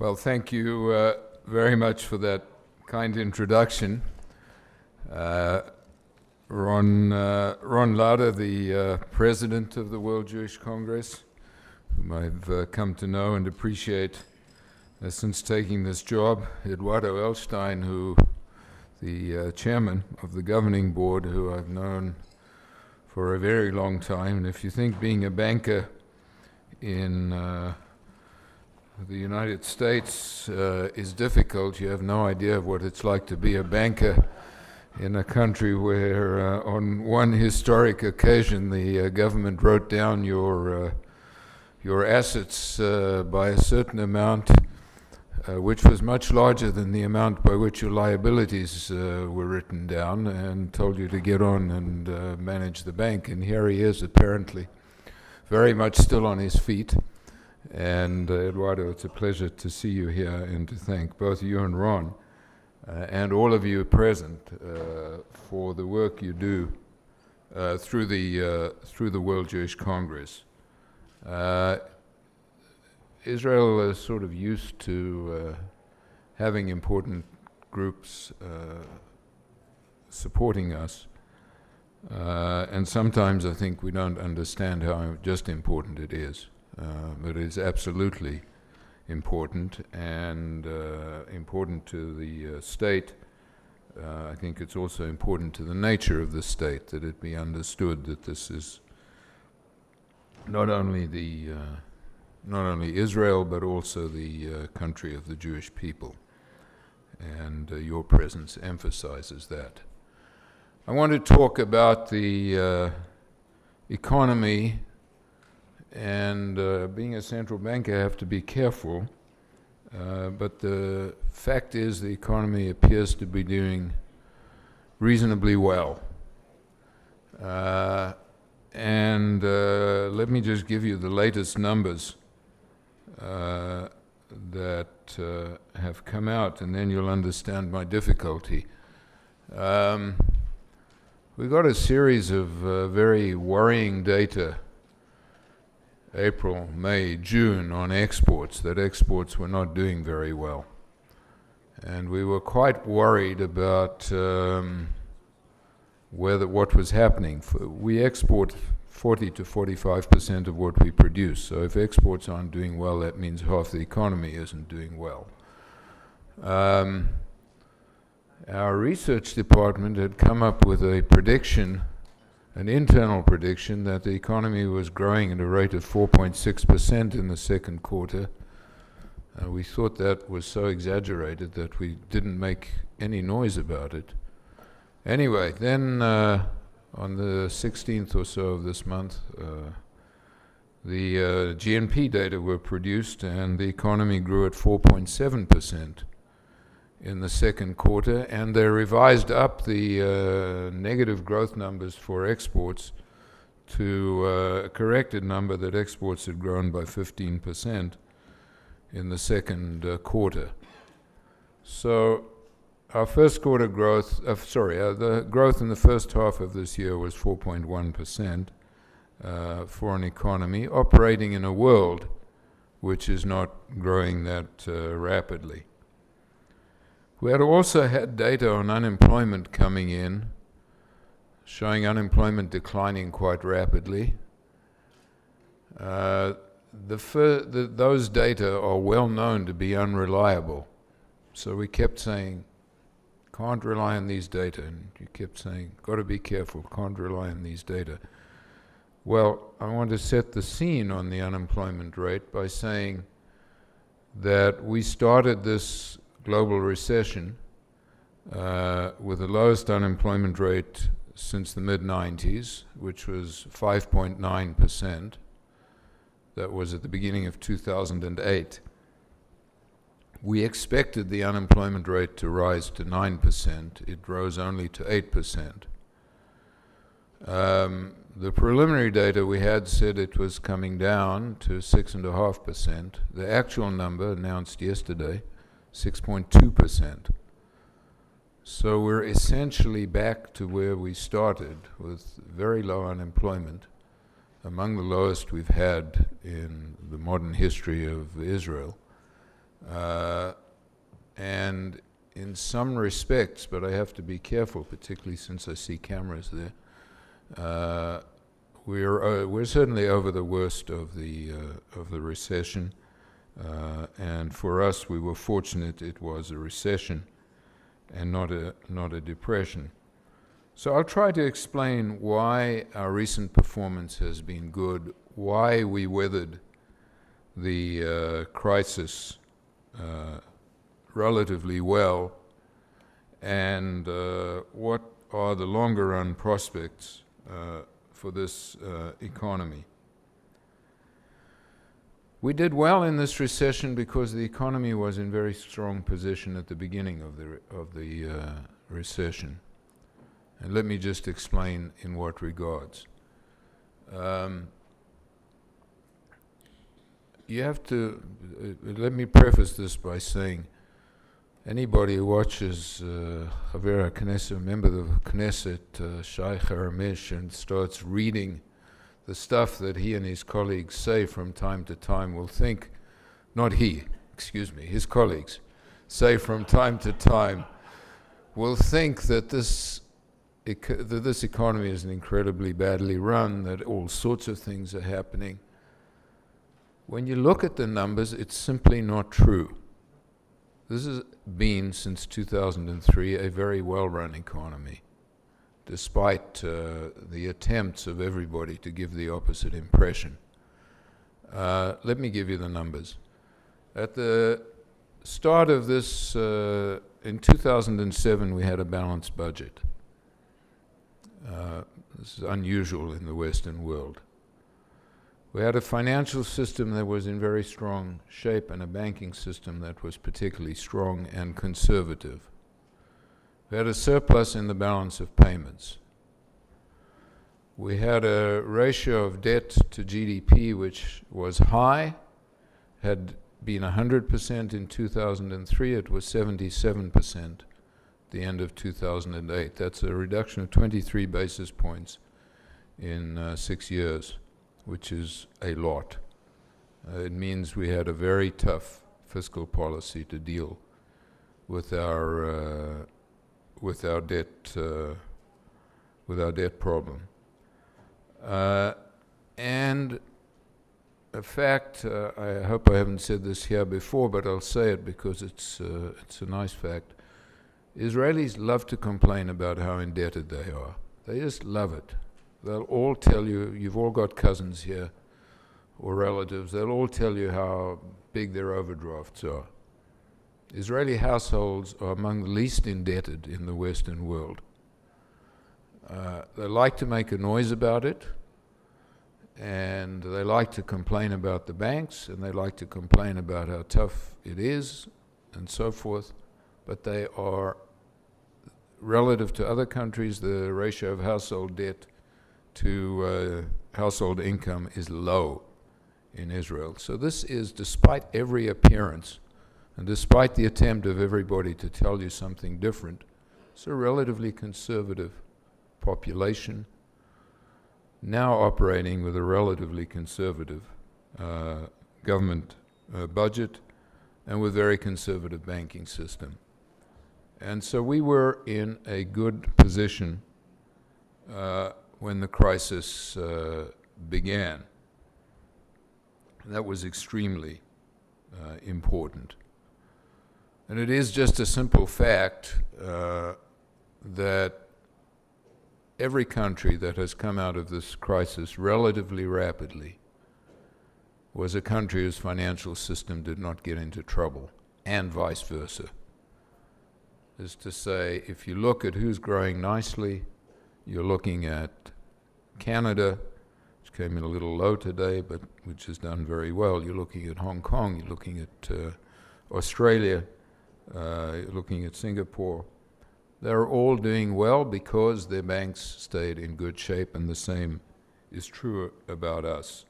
Well, thank you very much for that kind introduction. Ron Lauder, the president of the World Jewish Congress, whom I've come to know and appreciate since taking this job. Eduardo Elstein, who the chairman of the governing board, who I've known for a very long time. And if you think being a banker in the United States is difficult, you have no idea of what it's like to be a banker in a country where on one historic occasion the government wrote down your assets by a certain amount, which was much larger than the amount by which your liabilities were written down, and told you to get on and manage the bank. And here he is, apparently very much still on his feet. And Eduardo, it's a pleasure to see you here and to thank both you and Ron and all of you present for the work you do through the World Jewish Congress. Israel is sort of used to having important groups supporting us, and sometimes I think we don't understand how just important it is. But it's absolutely important, and important to the state. I think it's also important to the nature of the state, that it be understood that this is not only Israel, but also the country of the Jewish people. And your presence emphasizes that. I want to talk about the economy. And being a central bank, I have to be careful. But the fact is the economy appears to be doing reasonably well. And let me just give you the latest numbers that have come out, and then you'll understand my difficulty. We got a series of very worrying data, April, May, June, on exports, that exports were not doing very well. And we were quite worried about what was happening. We export 40 to 45% of what we produce. So if exports aren't doing well, that means half the economy isn't doing well. Our research department had come up with a prediction, an internal prediction, that the economy was growing at a rate of 4.6% in the second quarter. We thought that was so exaggerated that we didn't make any noise about it. Anyway, then on the 16th or so of this month, the GNP data were produced, and the economy grew at 4.7% in the second quarter, and they revised up the negative growth numbers for exports to a corrected number that exports had grown by 15% in the second quarter. So our first quarter growth, the growth in the first half of this year was 4.1% for an economy operating in a world which is not growing that rapidly. We had also had data on unemployment coming in, showing unemployment declining quite rapidly. Those data are well known to be unreliable. So we kept saying, can't rely on these data. And you kept saying, got to be careful, can't rely on these data. Well, I want to set the scene on the unemployment rate by saying that we started this global recession with the lowest unemployment rate since the mid-90s, which was 5.9%. That was at the beginning of 2008. We expected the unemployment rate to rise to 9%. It rose only to 8%. The preliminary data we had said it was coming down to 6.5%. The actual number announced yesterday, 6.2%. So we're essentially back to where we started, with very low unemployment, among the lowest we've had in the modern history of Israel. And in some respects, but I have to be careful, particularly since I see cameras there, we're certainly over the worst of the recession. And for us, we were fortunate it was a recession and not a depression. So I'll try to explain why our recent performance has been good, why we weathered the crisis relatively well, and what are the longer run prospects for this economy. We did well in this recession because the economy was in very strong position at the beginning of the recession. And let me just explain in what regards. You have to, let me preface this by saying, anybody who watches Xavier Knesset, a member of the Knesset, Shai Haramish, and starts reading the stuff that he and his colleagues say from time to time will think, not he, excuse me, his colleagues say from time to time, will think that this economy is incredibly badly run, that all sorts of things are happening. When you look at the numbers, it's simply not true. This has been, since 2003, a very well-run economy, despite the attempts of everybody to give the opposite impression. Let me give you the numbers. At the start of this, in 2007, we had a balanced budget. This is unusual in the Western world. We had a financial system that was in very strong shape and a banking system that was particularly strong and conservative. We had a surplus in the balance of payments. We had a ratio of debt to GDP which was high, had been 100% in 2003, it was 77% at the end of 2008. That's a reduction of 23 basis points in 6 years, which is a lot. It means we had a very tough fiscal policy to deal with our debt problem. And a fact, I hope I haven't said this here before, but I'll say it because it's a nice fact. Israelis love to complain about how indebted they are. They just love it. They'll all tell you, you've all got cousins here or relatives, they'll all tell you how big their overdrafts are. Israeli households are among the least indebted in the Western world. They like to make a noise about it, and they like to complain about the banks, and they like to complain about how tough it is, and so forth, but they are, relative to other countries, the ratio of household debt to household income is low in Israel. So this is, despite every appearance, and despite the attempt of everybody to tell you something different, it's a relatively conservative population, now operating with a relatively conservative government budget and with very conservative banking system. And so we were in a good position when the crisis began. That was extremely important. And it is just a simple fact that every country that has come out of this crisis relatively rapidly was a country whose financial system did not get into trouble, and vice versa. Is to say, if you look at who's growing nicely, you're looking at Canada, which came in a little low today, but which has done very well. You're looking at Hong Kong, you're looking at Australia, you're looking at Singapore. They're all doing well because their banks stayed in good shape, and the same is true about us.